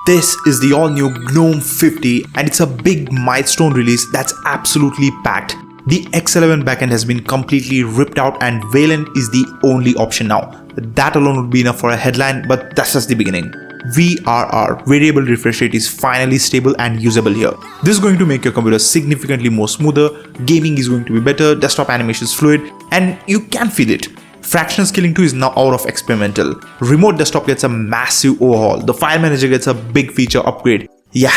This is the all-new GNOME 50 and it's a big milestone release that's absolutely packed. The X11 backend has been completely ripped out and Wayland is the only option now. That alone would be enough for a headline, but that's just the beginning. VRR, variable refresh rate, is finally stable and usable here. This is going to make your computer significantly more smoother, gaming is going to be better, desktop animation is fluid, and you can feel it. Fractional scaling 2 is now out of experimental. Remote desktop gets a massive overhaul. The file manager gets a big feature upgrade. Yeah.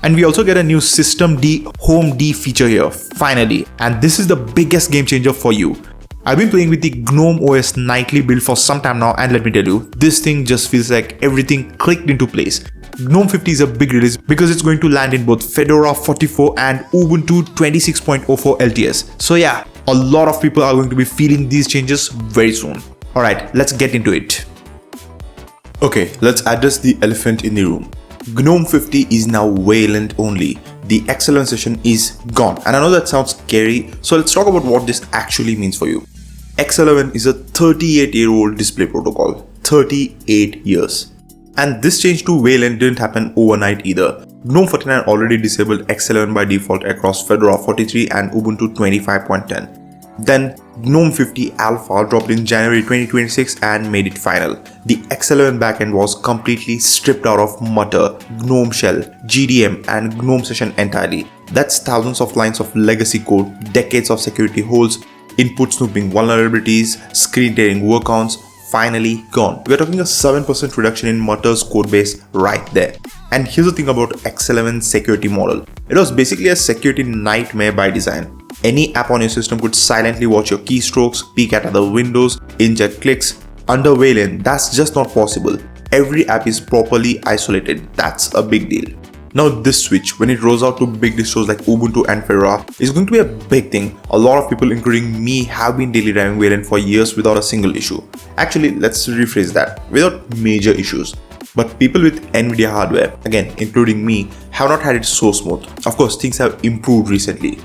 And we also get a new System D Home D feature here, finally. And this is the biggest game changer for you. I've been playing with the GNOME OS nightly build for some time now, and let me tell you, this thing just feels like everything clicked into place. GNOME 50 is a big release because it's going to land in both Fedora 44 and Ubuntu 26.04 LTS. So yeah, a lot of people are going to be feeling these changes very soon. Alright, let's get into it. Okay, let's address the elephant in the room. GNOME 50 is now Wayland only. The X11 session is gone. And I know that sounds scary, so let's talk about what this actually means for you. X11 is a 38-year-old display protocol. 38 years. And this change to Wayland didn't happen overnight either. GNOME 49 already disabled X11 by default across Fedora 43 and Ubuntu 25.10. Then GNOME 50 Alpha dropped in January 2026 and made it final. The X11 backend was completely stripped out of Mutter, GNOME Shell, GDM and GNOME Session entirely. That's thousands of lines of legacy code, decades of security holes, input snooping vulnerabilities, screen tearing workarounds, finally gone. We're talking a 7% reduction in Mutter's codebase right there. And here's the thing about X11's security model. It was basically a security nightmare by design. Any app on your system could silently watch your keystrokes, peek at other windows, inject clicks. Under Wayland, that's just not possible. Every app is properly isolated. That's a big deal. Now this switch, when it rolls out to big distros like Ubuntu and Fedora, is going to be a big thing. A lot of people, including me, have been daily driving Wayland for years without a single issue. Actually, let's rephrase that, without major issues. But people with NVIDIA hardware, again including me, have not had it so smooth. Of course, things have improved recently.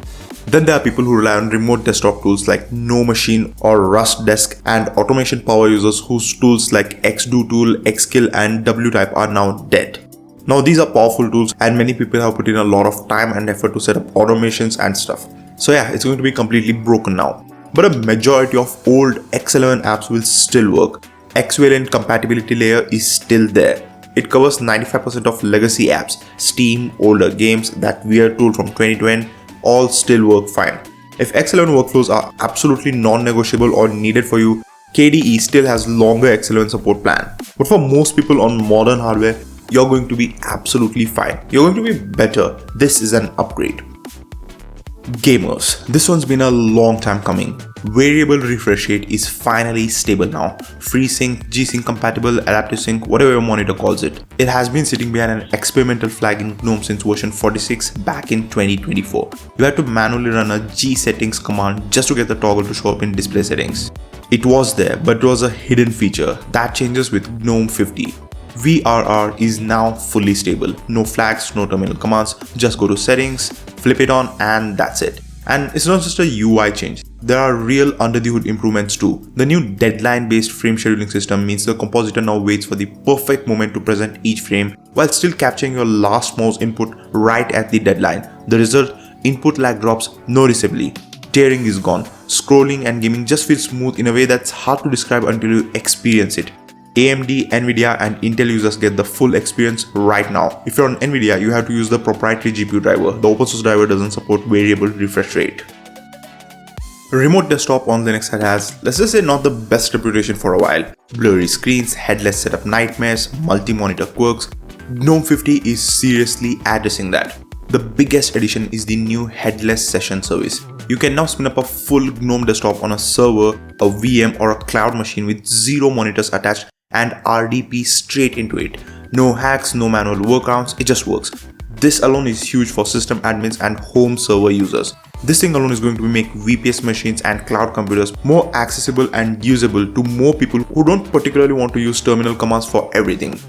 Then there are people who rely on remote desktop tools like No Machine or Rust Desk and automation power users whose tools like XDoTool, Xkill and WType are now dead. Now these are powerful tools and many people have put in a lot of time and effort to set up automations and stuff. So yeah, it's going to be completely broken now. But a majority of old X11 apps will still work. X-Wayland compatibility layer is still there. It covers 95% of legacy apps, Steam, older games, that weird tool from 2020, all still work fine. If X11 workflows are absolutely non-negotiable or needed for you, KDE still has longer X11 support plan. But for most people on modern hardware, you're going to be absolutely fine. You're going to be better. This is an upgrade. Gamers, this one's been a long time coming. Variable refresh rate is finally stable now. FreeSync, G-Sync compatible, adaptive sync, whatever your monitor calls it. It has been sitting behind an experimental flag in GNOME since version 46 back in 2024. You had to manually run a G settings command just to get the toggle to show up in display settings. It was there, but it was a hidden feature. That changes with GNOME 50. VRR is now fully stable. No flags, no terminal commands, just go to settings, flip it on and that's it. And it's not just a UI change. There are real under the hood improvements too. The new deadline based frame scheduling system means the compositor now waits for the perfect moment to present each frame while still capturing your last mouse input right at the deadline. The result, input lag drops noticeably. Tearing is gone. Scrolling and gaming just feels smooth in a way that's hard to describe until you experience it. AMD, NVIDIA and Intel users get the full experience right now. If you're on NVIDIA, you have to use the proprietary GPU driver. The open source driver doesn't support variable refresh rate. Remote desktop on Linux has, let's just say, not the best reputation for a while. Blurry screens, headless setup nightmares, multi-monitor quirks. GNOME 50 is seriously addressing that. The biggest addition is the new headless session service. You can now spin up a full GNOME desktop on a server, a VM or a cloud machine with 0 monitors attached and RDP straight into it. No hacks, no manual workarounds, it just works. This alone is huge for system admins and home server users. This thing alone is going to make VPS machines and cloud computers more accessible and usable to more people who don't particularly want to use terminal commands for everything.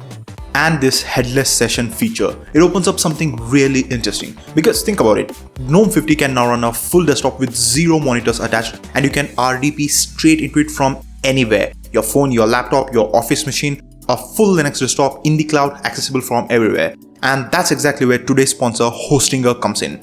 And this headless session feature, it opens up something really interesting. Because think about it, GNOME 50 can now run a full desktop with 0 monitors attached and you can RDP straight into it from anywhere. Your phone, your laptop, your office machine, a full Linux desktop in the cloud accessible from everywhere. And that's exactly where today's sponsor Hostinger comes in.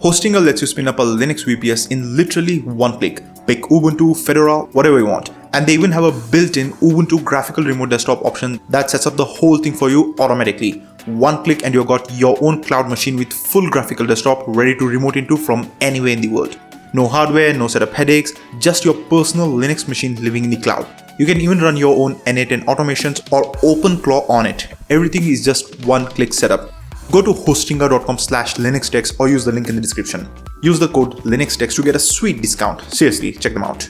Hostinger lets you spin up a Linux VPS in literally one click. Pick Ubuntu, Fedora, whatever you want. And they even have a built-in Ubuntu graphical remote desktop option that sets up the whole thing for you automatically. One click and you've got your own cloud machine with full graphical desktop ready to remote into from anywhere in the world. No hardware, no setup headaches, just your personal Linux machine living in the cloud. You can even run your own n8n automations or OpenClaw on it. Everything is just one click setup. Go to hostinger.com/linuxtex or use the link in the description. Use the code LinuxTex to get a sweet discount. Seriously, check them out.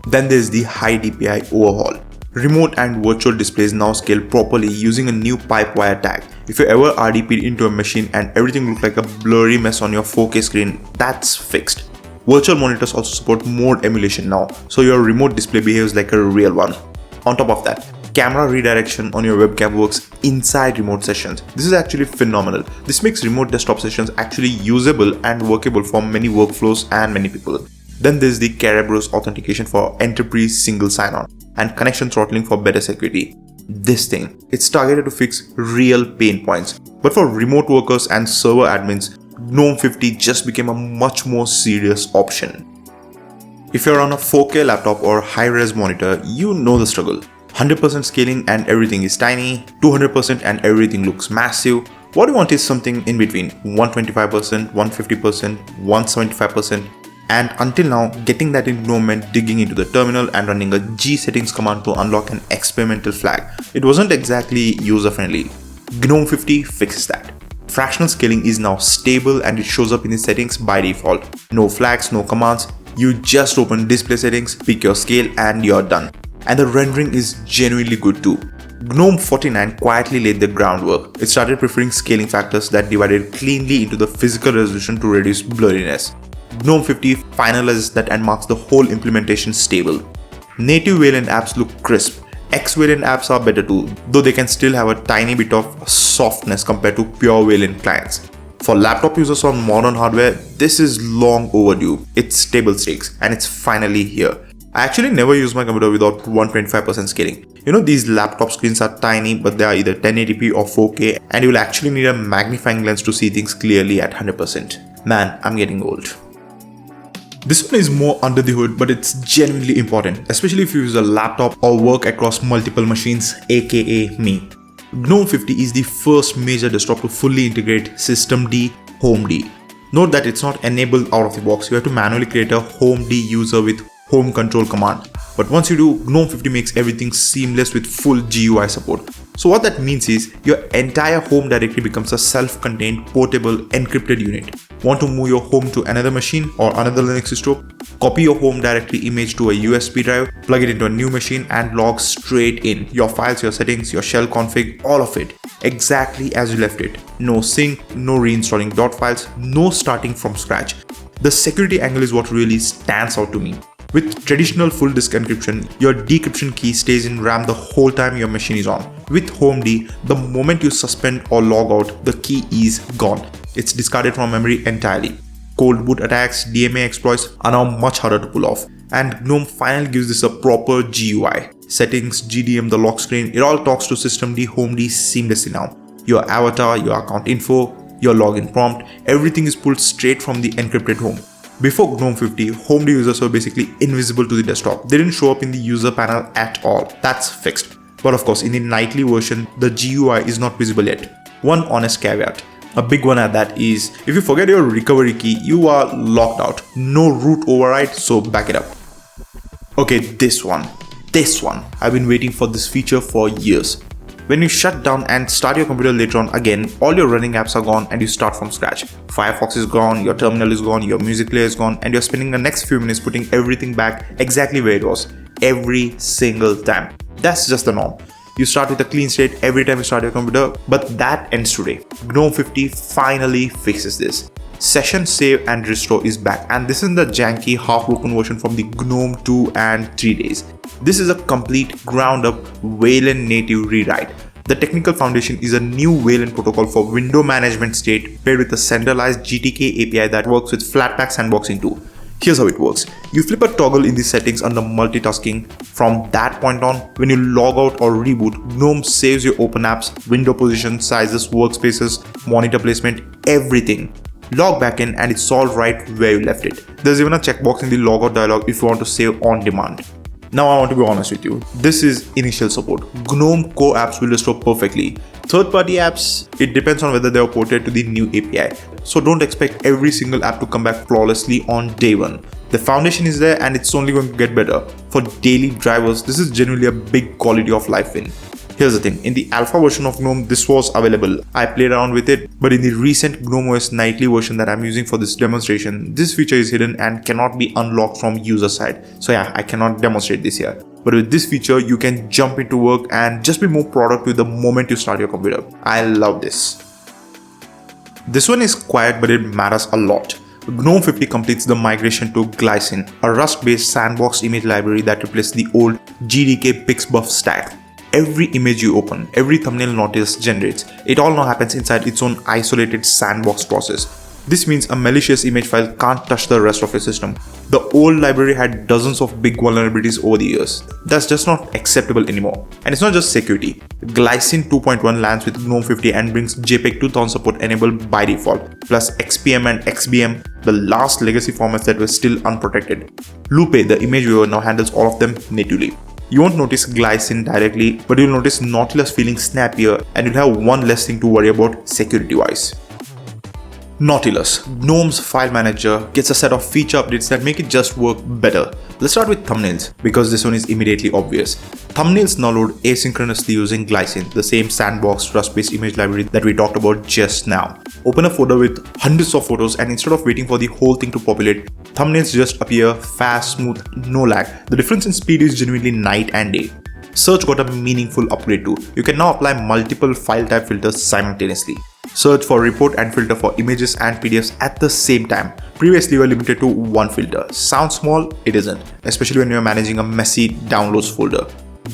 Then there's the high DPI Overhaul. Remote and virtual displays now scale properly using a new pipe wire tag. If you ever RDP'd into a machine and everything looked like a blurry mess on your 4K screen, that's fixed. Virtual monitors also support mode emulation now, so your remote display behaves like a real one. On top of that, camera redirection on your webcam works inside remote sessions. This is actually phenomenal. This makes remote desktop sessions actually usable and workable for many workflows and many people. Then there's the Kerberos authentication for enterprise single sign-on and connection throttling for better security. This thing, it's targeted to fix real pain points. But for remote workers and server admins, GNOME 50 just became a much more serious option. If you're on a 4K laptop or high-res monitor, you know the struggle. 100% scaling and everything is tiny, 200% and everything looks massive. What you want is something in between, 125%, 150%, 175%. And until now, getting that in GNOME meant digging into the terminal and running a G settings command to unlock an experimental flag. It wasn't exactly user-friendly. GNOME 50 fixes that. Fractional scaling is now stable and it shows up in the settings by default. No flags, no commands. You just open display settings, pick your scale and you're done. And the rendering is genuinely good too. GNOME 49 quietly laid the groundwork. It started preferring scaling factors that divided cleanly into the physical resolution to reduce blurriness. GNOME 50 finalizes that and marks the whole implementation stable. Native Wayland apps look crisp. X-Wayland apps are better too, though they can still have a tiny bit of softness compared to pure Wayland clients. For laptop users on modern hardware, this is long overdue. It's table stakes and it's finally here. I actually never use my computer without 125% scaling. You know, these laptop screens are tiny, but they are either 1080p or 4K, and you will actually need a magnifying lens to see things clearly at 100%. Man, I'm getting old. This one is more under the hood, but it's genuinely important, especially if you use a laptop or work across multiple machines, aka me. GNOME 50 is the first major desktop to fully integrate systemd, homed. Note that it's not enabled out of the box. You have to manually create a homed user with home control command. But once you do, GNOME 50 makes everything seamless with full GUI support. So what that means is your entire home directory becomes a self-contained, portable, encrypted unit. Want to move your home to another machine or another Linux distro? Copy your home directory image to a USB drive, plug it into a new machine and log straight in. Your files, your settings, your shell config, all of it. Exactly as you left it. No sync, no reinstalling .files, no starting from scratch. The security angle is what really stands out to me. With traditional full disk encryption, your decryption key stays in RAM the whole time your machine is on. With HomeD, the moment you suspend or log out, the key is gone. It's discarded from memory entirely. Cold boot attacks, DMA exploits are now much harder to pull off. And GNOME finally gives this a proper GUI. Settings, GDM, the lock screen, it all talks to systemd, HomeD seamlessly now. Your avatar, your account info, your login prompt, everything is pulled straight from the encrypted home. Before GNOME 50, HomeD users were basically invisible to the desktop. They didn't show up in the user panel at all. That's fixed. But of course, in the nightly version, the GUI is not visible yet. One honest caveat. A big one at that is, if you forget your recovery key, you are locked out. No root override, so back it up. Okay, this one. I've been waiting for this feature for years. When you shut down and start your computer later on again, all your running apps are gone and you start from scratch. Firefox is gone, your terminal is gone, your music player is gone, and you're spending the next few minutes putting everything back exactly where it was. Every single time. That's just the norm. You start with a clean state every time you start your computer, but that ends today. GNOME 50 finally fixes this. Session save and restore is back, and this is the janky half-broken version from the GNOME 2 and 3 days. This is a complete ground-up Wayland native rewrite. The technical foundation is a new Wayland protocol for window management state paired with a centralized GTK API that works with Flatpak sandboxing too. Here's how it works. You flip a toggle in the settings under multitasking. From that point on, when you log out or reboot, GNOME saves your open apps, window position, sizes, workspaces, monitor placement, everything. Log back in and it's all right where you left it. There's even a checkbox in the logout dialog if you want to save on demand. Now I want to be honest with you, this is initial support. GNOME core apps will restore perfectly. Third-party apps, it depends on whether they are ported to the new API. So don't expect every single app to come back flawlessly on day one. The foundation is there and it's only going to get better. For daily drivers, this is genuinely a big quality of life win. Here's the thing, in the alpha version of GNOME, this was available. I played around with it, but in the recent GNOME OS nightly version that I'm using for this demonstration, this feature is hidden and cannot be unlocked from user side. So yeah, I cannot demonstrate this here. But with this feature, you can jump into work and just be more productive the moment you start your computer. I love this. This one is quiet, but it matters a lot. GNOME 50 completes the migration to Glycin, a Rust-based sandbox image library that replaces the old GDK Pixbuff stack. Every image you open, every thumbnail Nautilus generates, it all now happens inside its own isolated sandbox process. This means a malicious image file can't touch the rest of your system. The old library had dozens of big vulnerabilities over the years. That's just not acceptable anymore. And it's not just security. Glycin 2.1 lands with GNOME 50 and brings JPEG 2000 support enabled by default, plus XPM and XBM, the last legacy formats that were still unprotected. Lupe, the image viewer, now handles all of them natively. You won't notice Glycin directly, but you'll notice Nautilus feeling snappier and you'll have one less thing to worry about security-wise. Nautilus, GNOME's file manager, gets a set of feature updates that make it just work better. Let's start with thumbnails, because this one is immediately obvious. Thumbnails now load asynchronously using Glycin, the same sandbox Rust-based image library that we talked about just now. Open a folder with hundreds of photos and instead of waiting for the whole thing to populate, thumbnails just appear fast, smooth, no lag. The difference in speed is genuinely night and day. Search got a meaningful upgrade too. You can now apply multiple file type filters simultaneously. Search for, report and filter for images and PDFs at the same time. Previously you were limited to one filter. Sounds small? It isn't, especially when you're managing a messy downloads folder.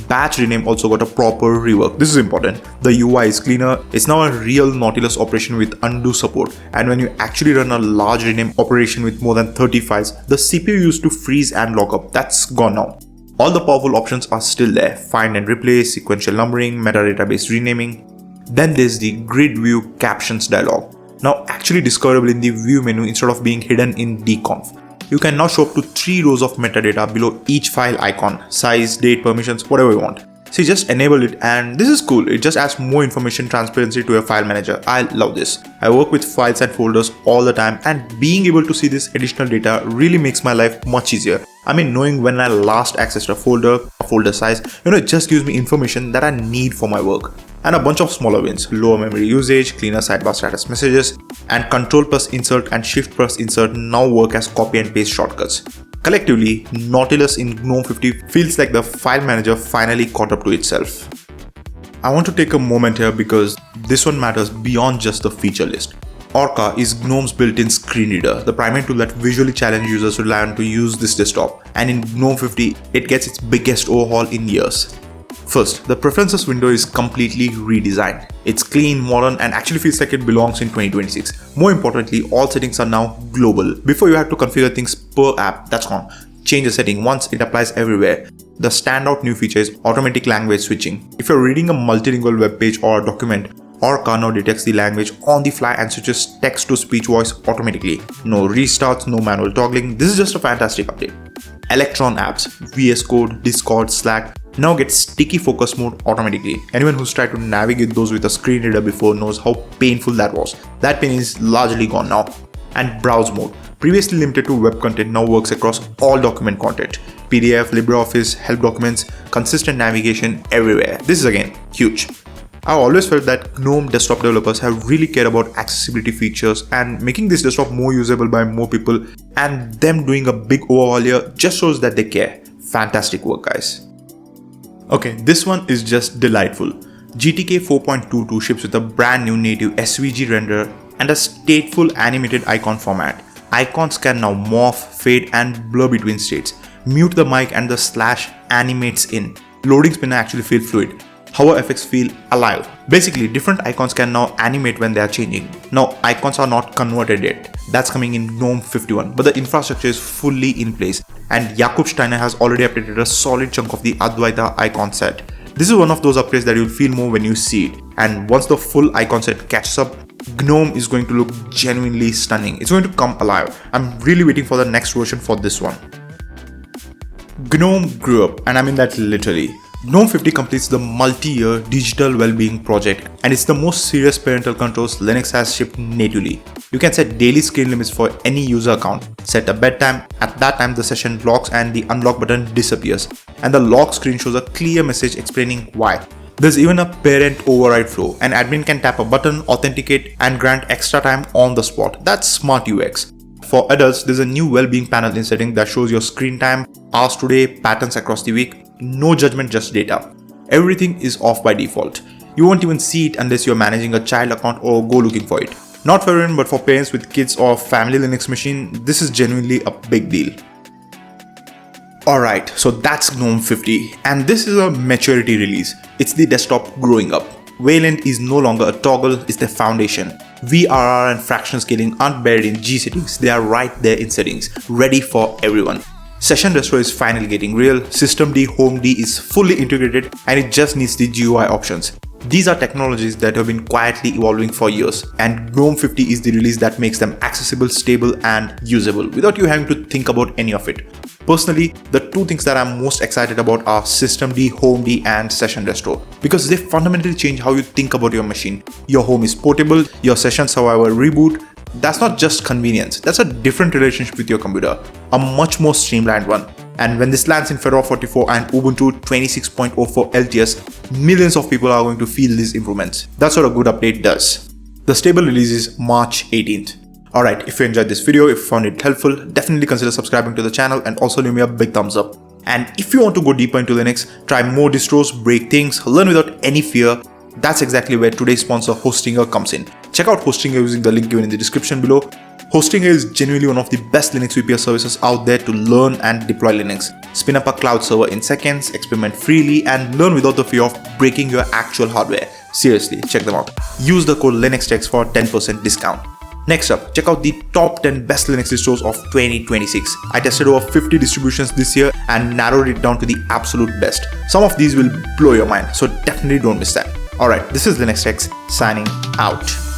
Batch rename also got a proper rework. This is important. The UI is cleaner. It's now a real Nautilus operation with undo support. And when you actually run a large rename operation with more than 30 files, the CPU used to freeze and lock up. That's gone now. All the powerful options are still there. Find and replace, sequential numbering, metadata based renaming. Then there's the grid view captions dialog. Now actually discoverable in the view menu instead of being hidden in dconf. You can now show up to 3 rows of metadata below each file icon, size, date, permissions, whatever you want. So you just enable it and this is cool. It just adds more information transparency to your file manager. I love this. I work with files and folders all the time and being able to see this additional data really makes my life much easier. I mean, knowing when I last accessed a folder size, it just gives me information that I need for my work. And a bunch of smaller wins, lower memory usage, cleaner sidebar status messages, and Ctrl plus insert and Shift plus insert now work as copy and paste shortcuts. Collectively, Nautilus in GNOME 50 feels like the file manager finally caught up to itself. I want to take a moment here because this one matters beyond just the feature list. Orca is GNOME's built-in screen reader, the primary tool that visually challenges users to learn to use this desktop, and in GNOME 50, it gets its biggest overhaul in years. First, the preferences window is completely redesigned. It's clean, modern, and actually feels like it belongs in 2026. More importantly, all settings are now global. Before you had to configure things per app, that's gone. Change a setting once, it applies everywhere. The standout new feature is automatic language switching. If you're reading a multilingual web page or a document, Orca now detects the language on the fly and switches text to speech voice automatically. No restarts, no manual toggling. This is just a fantastic update. Electron apps, VS Code, Discord, Slack now get sticky focus mode automatically. Anyone who's tried to navigate those with a screen reader before knows how painful that was. That pain is largely gone now. And browse mode, previously limited to web content, now works across all document content. PDF, LibreOffice, help documents, consistent navigation everywhere. This is again huge. I've always felt that GNOME desktop developers have really cared about accessibility features and making this desktop more usable by more people, and them doing a big overhaul here just shows that they care. Fantastic work, guys. Okay, this one is just delightful. GTK 4.22 ships with a brand new native SVG renderer and a stateful animated icon format. Icons can now morph, fade and blur between states. Mute the mic and the slash animates in. Loading spinner actually feel fluid. Hover effects feel alive. Basically, different icons can now animate when they are changing. Now, icons are not converted yet. That's coming in GNOME 51, but the infrastructure is fully in place. And Jakub Steiner has already updated a solid chunk of the Advaita icon set. This is one of those upgrades that you'll feel more when you see it. And once the full icon set catches up, GNOME is going to look genuinely stunning. It's going to come alive. I'm really waiting for the next version for this one. GNOME grew up, and I mean that literally. GNOME 50 completes the multi-year Digital Wellbeing project, and it's the most serious parental controls Linux has shipped natively. You can set daily screen limits for any user account, set a bedtime, at that time the session locks and the unlock button disappears, and the lock screen shows a clear message explaining why. There's even a parent override flow. An admin can tap a button, authenticate, and grant extra time on the spot. That's smart UX. For adults, there's a new well-being panel in setting that shows your screen time, hours today, patterns across the week. No judgment, just data. Everything is off by default. You won't even see it unless you're managing a child account or go looking for it. Not for everyone, but for parents with kids or family Linux machine, this is genuinely a big deal. Alright, so that's GNOME 50, and this is a maturity release. It's the desktop growing up. Wayland is no longer a toggle, it's the foundation. VRR and fractional scaling aren't buried in G settings, they are right there in settings, ready for everyone. Session distro is finally getting real, systemd homed is fully integrated, and it just needs the GUI options. These are technologies that have been quietly evolving for years, and GNOME 50 is the release that makes them accessible, stable, and usable without you having to think about any of it. Personally, the two things that I'm most excited about are systemd, homed, and session distro, because they fundamentally change how you think about your machine. Your home is portable, your sessions survive a reboot. That's not just convenience, that's a different relationship with your computer, a much more streamlined one. And when this lands in Fedora 44 and Ubuntu 26.0 for LTS, millions of people are going to feel these improvements. That's what a good update does. The stable release is March 18th. Alright, if you enjoyed this video, if you found it helpful, definitely consider subscribing to the channel and also leave me a big thumbs up. And if you want to go deeper into Linux, try more distros, break things, learn without any fear, that's exactly where today's sponsor Hostinger comes in. Check out Hostinger using the link given in the description below. Hostinger is genuinely one of the best Linux VPS services out there to learn and deploy Linux. Spin up a cloud server in seconds, experiment freely, and learn without the fear of breaking your actual hardware. Seriously, check them out. Use the code LinuxTex for 10% discount. Next up, check out the top 10 best Linux distros of 2026. I tested over 50 distributions this year and narrowed it down to the absolute best. Some of these will blow your mind, so definitely don't miss that. Alright, this is LinuxTex signing out.